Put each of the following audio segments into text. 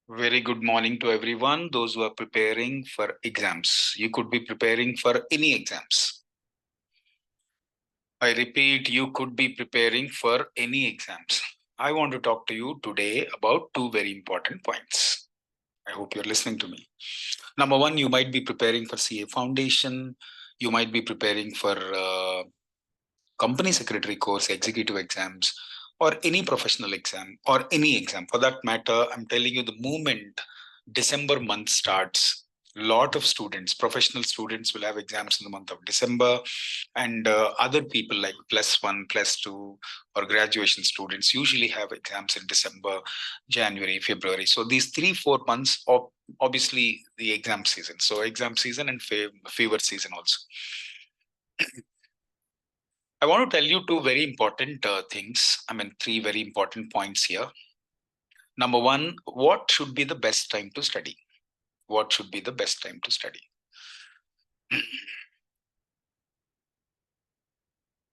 Very good morning to everyone. Those who are preparing for exams. You could be preparing for any exams. I repeat, you could be preparing for any exams. I want to talk to you today about two very important points. I hope you're listening to me. Number one, you might be preparing for CA Foundation. You might be preparing for company secretary course, executive exams, or any professional exam, or any exam for that matter. I'm telling you, the moment December month starts, lot of students, professional students, will have exams in the month of December, and other people like +1, +2, or graduation students usually have exams in December, January, February. So these 3-4 months of obviously the exam season. So exam season and fever season also. I want to tell you two very important things. Three very important points here. Number one, what should be the best time to study? What should be the best time to study?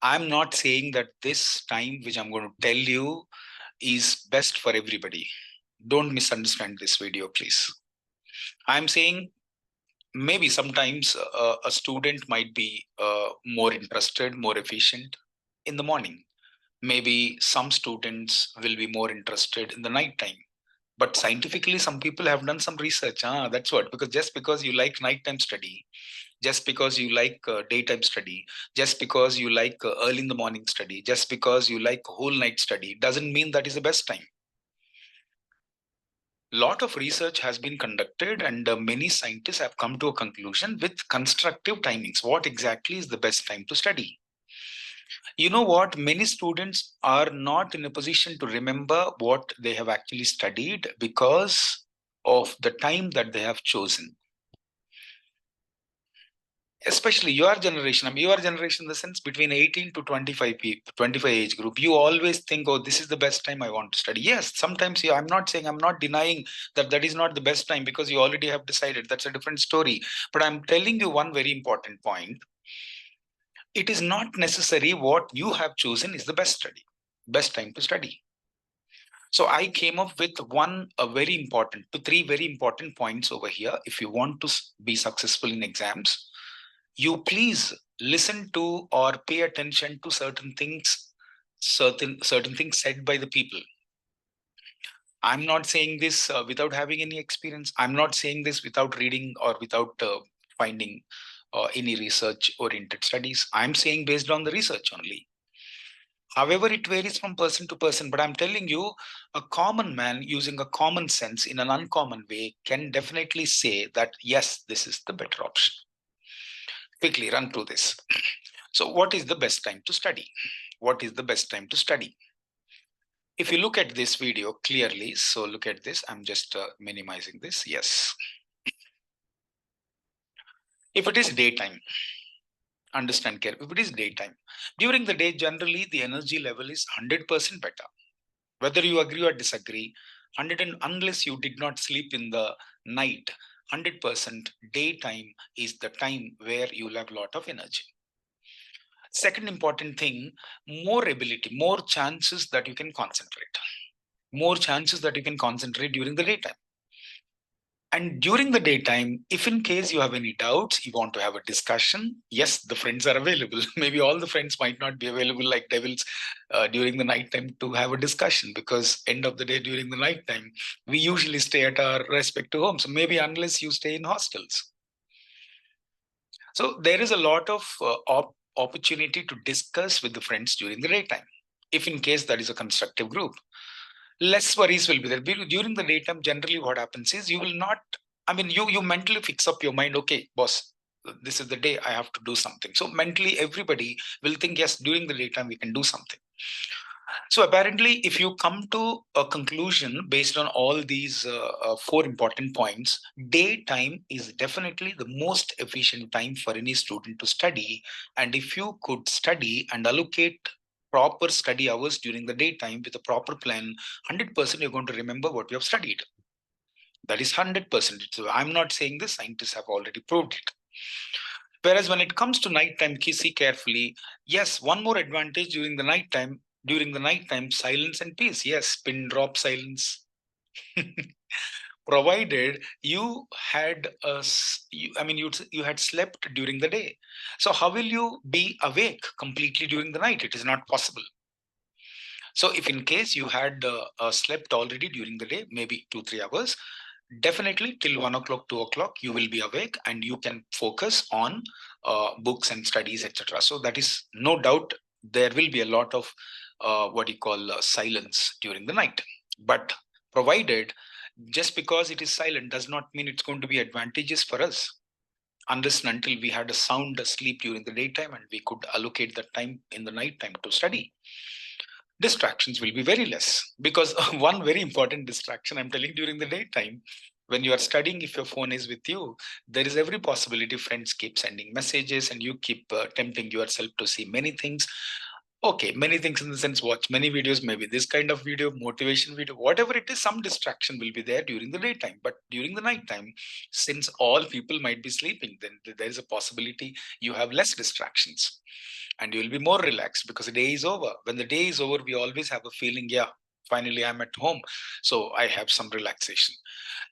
I'm not saying that this time, which I'm going to tell you, is best for everybody. Don't misunderstand this video, please. I'm saying maybe sometimes a student might be more interested, more efficient in the morning. Maybe some students will be more interested in the night time. But scientifically, some people have done some research. That's what, because just because you like nighttime study, just because you like daytime study, just because you like early in the morning study, just because you like whole night study, doesn't mean that is the best time. Lot of research has been conducted, and many scientists have come to a conclusion with constructive timings. What exactly is the best time to study? You know what? Many students are not in a position to remember what they have actually studied because of the time that they have chosen. Especially your generation, your generation in the sense between 18 to 25 people, 25 age group, you always think, oh, this is the best time I want to study. Yes, sometimes I'm not saying, I'm not denying that that is not the best time because you already have decided. That's a different story. But I'm telling you one very important point. It is not necessary what you have chosen is the best time to study. So I came up with three very important points over here. If you want to be successful in exams, you please listen to or pay attention to certain things said by the people. I'm not saying this without having any experience. I'm not saying this without reading or without finding any research oriented studies. I'm saying based on the research only. However, it varies from person to person, but I'm telling you, a common man using a common sense in an uncommon way can definitely say that yes, this is the better option. Quickly run through this. So what is the best time to study? What is the best time to study? If you look at this video clearly, so look at this, I'm just minimizing this. Yes. If it is daytime, understand carefully. If it is daytime, during the day, generally the energy level is 100% better. Whether you agree or disagree, 100 and unless you did not sleep in the night, 100% daytime is the time where you'll have a lot of energy. Second important thing, more ability, more chances that you can concentrate. More chances that you can concentrate during the daytime. And during the daytime, if in case you have any doubts, you want to have a discussion, yes, the friends are available. Maybe all the friends might not be available like devils during the nighttime to have a discussion, because end of the day, during the nighttime, we usually stay at our respective homes. So maybe unless you stay in hostels. So there is a lot of opportunity to discuss with the friends during the daytime, if in case that is a constructive group. Less worries will be there. During the daytime, generally what happens is you will not, you mentally fix up your mind, okay, boss, this is the day I have to do something. So mentally, everybody will think, yes, during the daytime, we can do something. So apparently, if you come to a conclusion based on all these four important points, daytime is definitely the most efficient time for any student to study. And if you could study and allocate proper study hours during the daytime with a proper plan, 100% you're going to remember what you have studied. That is 100%. So I'm not saying this, scientists have already proved it. Whereas when it comes to nighttime, see carefully, yes, one more advantage during the nighttime, silence and peace. Yes, pin drop silence. provided you had you had slept during the day. So how will you be awake completely during the night? It is not possible. So if in case you had slept already during the day, maybe 2-3 hours, definitely till 1 o'clock, 2 o'clock, you will be awake and you can focus on books and studies, etc. So that is no doubt there will be a lot of silence during the night. But provided, just because it is silent does not mean it's going to be advantageous for us, unless and until we had a sound sleep during the daytime and we could allocate that time in the night time to study. Distractions will be very less, because one very important distraction, I'm telling, during the daytime, when you are studying, if your phone is with you, there is every possibility friends keep sending messages and you keep tempting yourself to see many things. Okay, many things in the sense, watch many videos, maybe this kind of video, motivation video, whatever it is, some distraction will be there during the daytime. But during the nighttime, since all people might be sleeping, then there is a possibility you have less distractions and you will be more relaxed because the day is over. When the day is over, we always have a feeling, yeah, finally I'm at home, so I have some relaxation.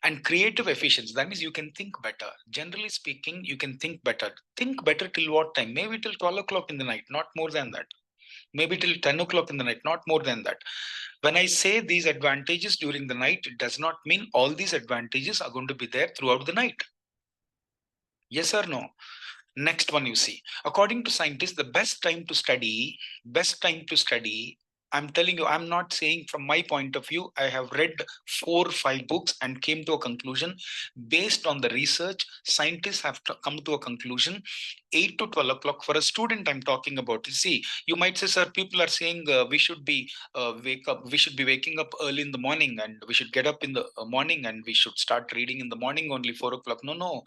And creative efficiency, that means you can think better. Generally speaking, you can think better. Think better till what time? Maybe till 12 o'clock in the night, not more than that. Maybe till 10 o'clock in the night, not more than that. When I say these advantages during the night, it does not mean all these advantages are going to be there throughout the night. Yes or no? Next one, you see, according to scientists, the best time to study, I'm telling you, I'm not saying from my point of view. I have read 4 or 5 books and came to a conclusion based on the research. Scientists have come to a conclusion 8 to 12 o'clock for a student. I'm talking about. You see, you might say, sir, people are saying we should be waking up early in the morning and we should get up in the morning and we should start reading in the morning only 4 o'clock. No,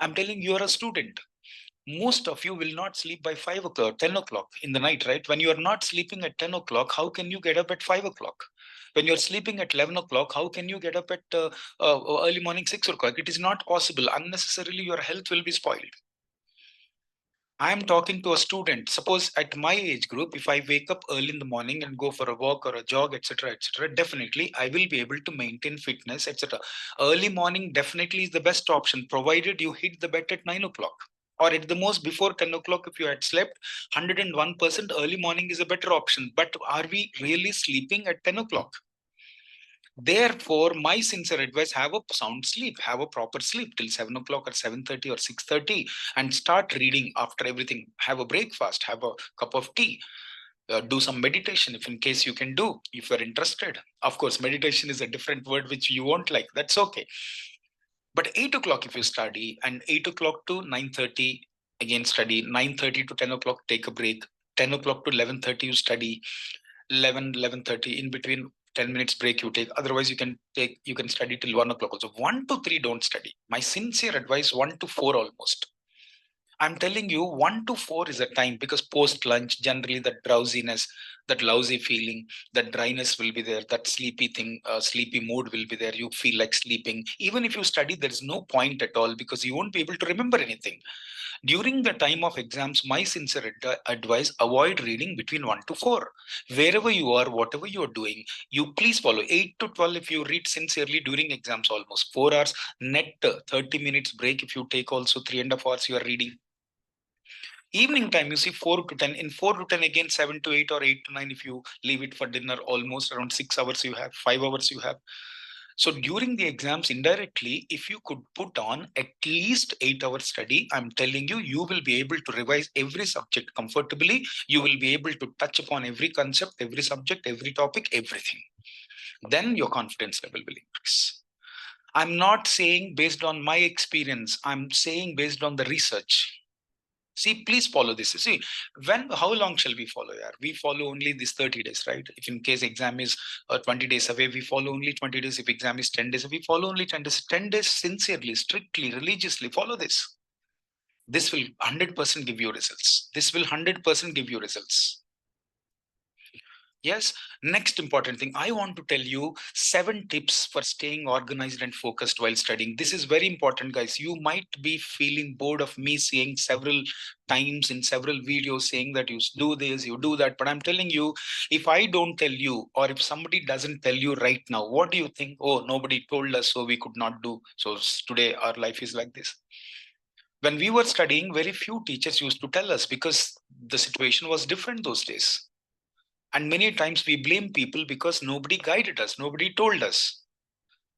I'm telling you, you're a student. Most of you will not sleep by 5 o'clock, 10 o'clock in the night, right? When you are not sleeping at 10 o'clock, how can you get up at 5 o'clock? When you're sleeping at 11 o'clock, how can you get up at early morning 6 o'clock? It is not possible. Unnecessarily, your health will be spoiled. I am talking to a student. Suppose at my age group, if I wake up early in the morning and go for a walk or a jog, etc., definitely I will be able to maintain fitness, etc. Early morning definitely is the best option, provided you hit the bed at 9 o'clock. Or at the most before 10 o'clock, if you had slept, 101% early morning is a better option. But are we really sleeping at 10 o'clock? Therefore, my sincere advice, have a sound sleep, have a proper sleep till 7 o'clock or 7:30 or 6:30 and start reading after everything. Have a breakfast, have a cup of tea, do some meditation if in case you can do, if you're interested. Of course, meditation is a different word which you won't like. That's okay. But 8 o'clock if you study, and 8 o'clock to 9:30 again study, 9:30 to 10 o'clock take a break, 10 o'clock to 11:30 you study, 11:30 in between 10 minutes break you take. Otherwise you can study till 1 o'clock also. 1 to 3 don't study. My sincere advice, 1 to 4 almost. I'm telling you, 1 to 4 is a time, because post lunch, generally that drowsiness, that lousy feeling, that dryness will be there, that sleepy thing, sleepy mood will be there. You feel like sleeping. Even if you study, there's no point at all because you won't be able to remember anything. During the time of exams, my sincere advice, avoid reading between 1 to 4. Wherever you are, whatever you are doing, you please follow 8 to 12. If you read sincerely during exams, almost 4 hours, net 30 minutes break. If you take also 3.5 hours, you are reading. Evening time, you see 4 to 10. In 4 to 10, again 7 to 8 or 8 to 9. If you leave it for dinner, almost around 6 hours you have, 5 hours you have. So during the exams, indirectly, if you could put on at least 8 hours study, I'm telling you, you will be able to revise every subject comfortably. You will be able to touch upon every concept, every subject, every topic, everything. Then your confidence level will increase. I'm not saying based on my experience. I'm saying based on the research. See, please follow this. See, how long shall we follow? Yeah? We follow only these 30 days, right? If in case exam is 20 days away, we follow only 20 days. If exam is 10 days, we follow only 10 days. 10 days sincerely, strictly, religiously follow this. This will 100% give you results. This will 100% give you results. Yes. Next important thing, I want to tell you 7 tips for staying organized and focused while studying. This is very important, guys. You might be feeling bored of me saying several times in several videos saying that you do this, you do that. But I'm telling you, if I don't tell you, or if somebody doesn't tell you right now, what do you think? Oh, nobody told us, so we could not do. So today our life is like this. When we were studying, very few teachers used to tell us because the situation was different those days. And many times we blame people because nobody guided us, nobody told us.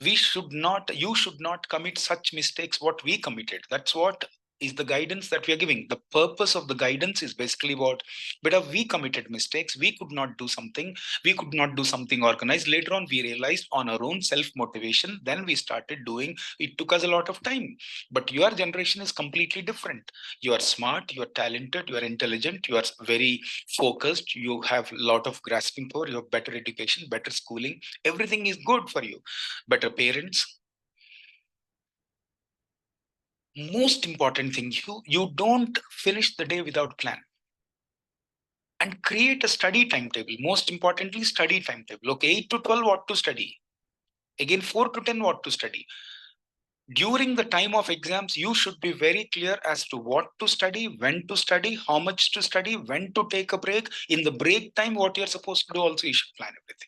We should not, you should not commit such mistakes what we committed. That's what is the guidance that we are giving. The purpose of the guidance is basically what, but if we committed mistakes, we could not do something, we could not do something organized. Later on, we realized on our own self motivation, then we started doing. It took us a lot of time. But your generation is completely different. You are smart, you are talented, you are intelligent, you are very focused, you have a lot of grasping power, you have better education, better schooling, everything is good for you, better parents. Most important thing, you don't finish the day without plan. And create a study timetable. Most importantly, study timetable. Okay, 8 to 12 what to study, again 4 to 10 what to study. During the time of exams, you should be very clear as to what to study, when to study, how much to study, when to take a break. In the break time, what you're supposed to do also, you should plan everything.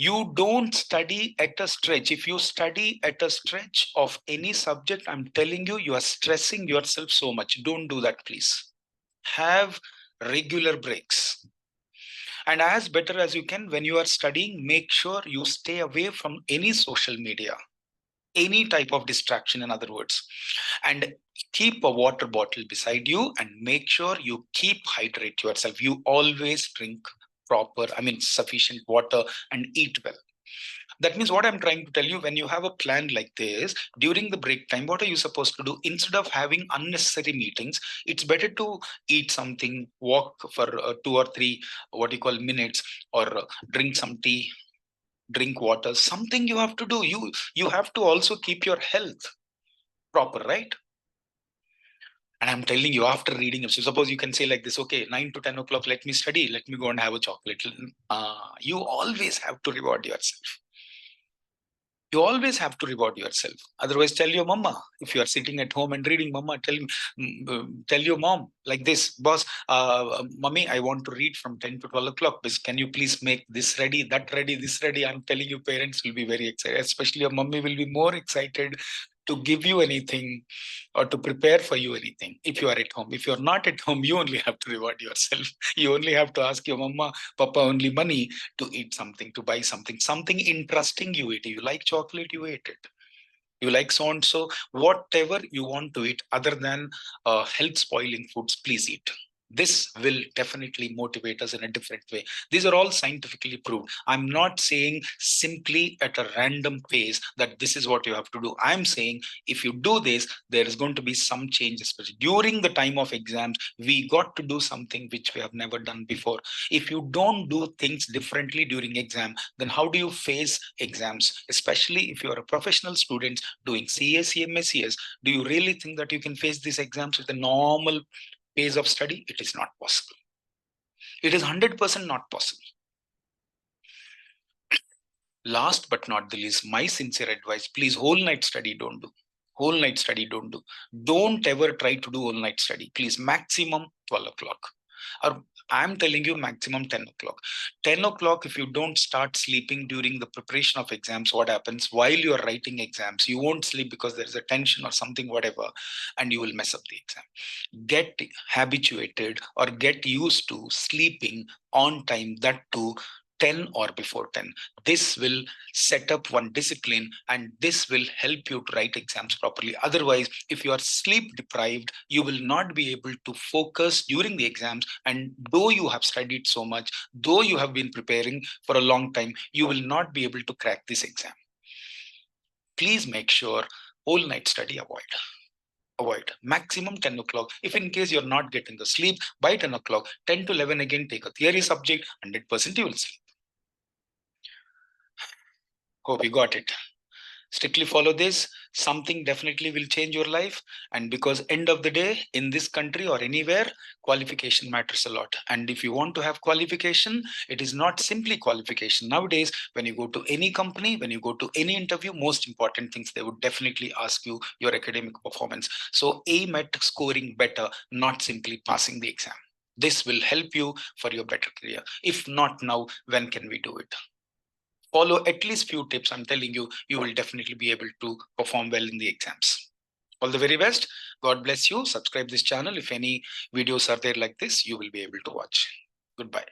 You don't study at a stretch. If you study at a stretch of any subject, I'm telling you, you are stressing yourself so much. Don't do that, please. Have regular breaks. And as better as you can, when you are studying, make sure you stay away from any social media, any type of distraction, in other words. And keep a water bottle beside you and make sure you keep hydrate yourself. You always drink sufficient water and eat well. That means what I'm trying to tell you, when you have a plan like this, during the break time, what are you supposed to do? Instead of having unnecessary meetings, it's better to eat something, walk for 2 or 3, what you call minutes, or drink some tea, drink water, something you have to do. You have to also keep your health proper, right? And I'm telling you, after reading, so suppose you can say like this, okay, 9 to 10 o'clock, let me study, let me go and have a chocolate. You always have to reward yourself. You always have to reward yourself. Otherwise, tell your mama. If you are sitting at home and reading, mama, tell your mom like this, boss, mommy, I want to read from 10 to 12 o'clock. Can you please make this ready, that ready, this ready? I'm telling you, parents will be very excited. Especially your mommy will be more excited to give you anything or to prepare for you anything if you are at home. If you're not at home, you only have to reward yourself. You only have to ask your mama, papa only money to eat something, to buy something, something interesting you eat. You like chocolate, you eat it. You like so and so, whatever you want to eat other than health spoiling foods, please eat. This will definitely motivate us in a different way. These are all scientifically proved. I'm not saying simply at a random pace that this is what you have to do. I'm saying if you do this, there is going to be some change, especially during the time of exams. We got to do something which we have never done before. If you don't do things differently during exam, then how do you face exams? Especially if you're a professional student doing CA, CMA, CS, do you really think that you can face these exams with a normal pace of study? It is not possible. It is 100% not possible. Last but not the least, my sincere advice, please, whole night study don't do. Whole night study don't do. Don't ever try to do all night study. Please, maximum 12 o'clock. Or I'm telling you, maximum 10 o'clock. 10 o'clock, if you don't start sleeping during the preparation of exams, what happens? While you're writing exams, you won't sleep because there's a tension or something, whatever, and you will mess up the exam. Get habituated or get used to sleeping on time, that too 10 or before 10. This will set up one discipline and this will help you to write exams properly. Otherwise, if you are sleep deprived, you will not be able to focus during the exams. And though you have studied so much, though you have been preparing for a long time, you will not be able to crack this exam. Please make sure all night study avoid. Maximum 10 o'clock. If in case you're not getting the sleep by 10 o'clock, 10 to 11 again, take a theory subject, 100% you will sleep. Hope you got it. Strictly follow this. Something definitely will change your life. And because end of the day, in this country or anywhere, qualification matters a lot. And if you want to have qualification, it is not simply qualification. Nowadays, when you go to any company, when you go to any interview, most important things, they would definitely ask you your academic performance. So aim at scoring better, not simply passing the exam. This will help you for your better career. If not now, when can we do it? Follow at least few tips. I'm telling you, you will definitely be able to perform well in the exams. All the very best. God bless you. Subscribe this channel. If any videos are there like this, you will be able to watch. Goodbye.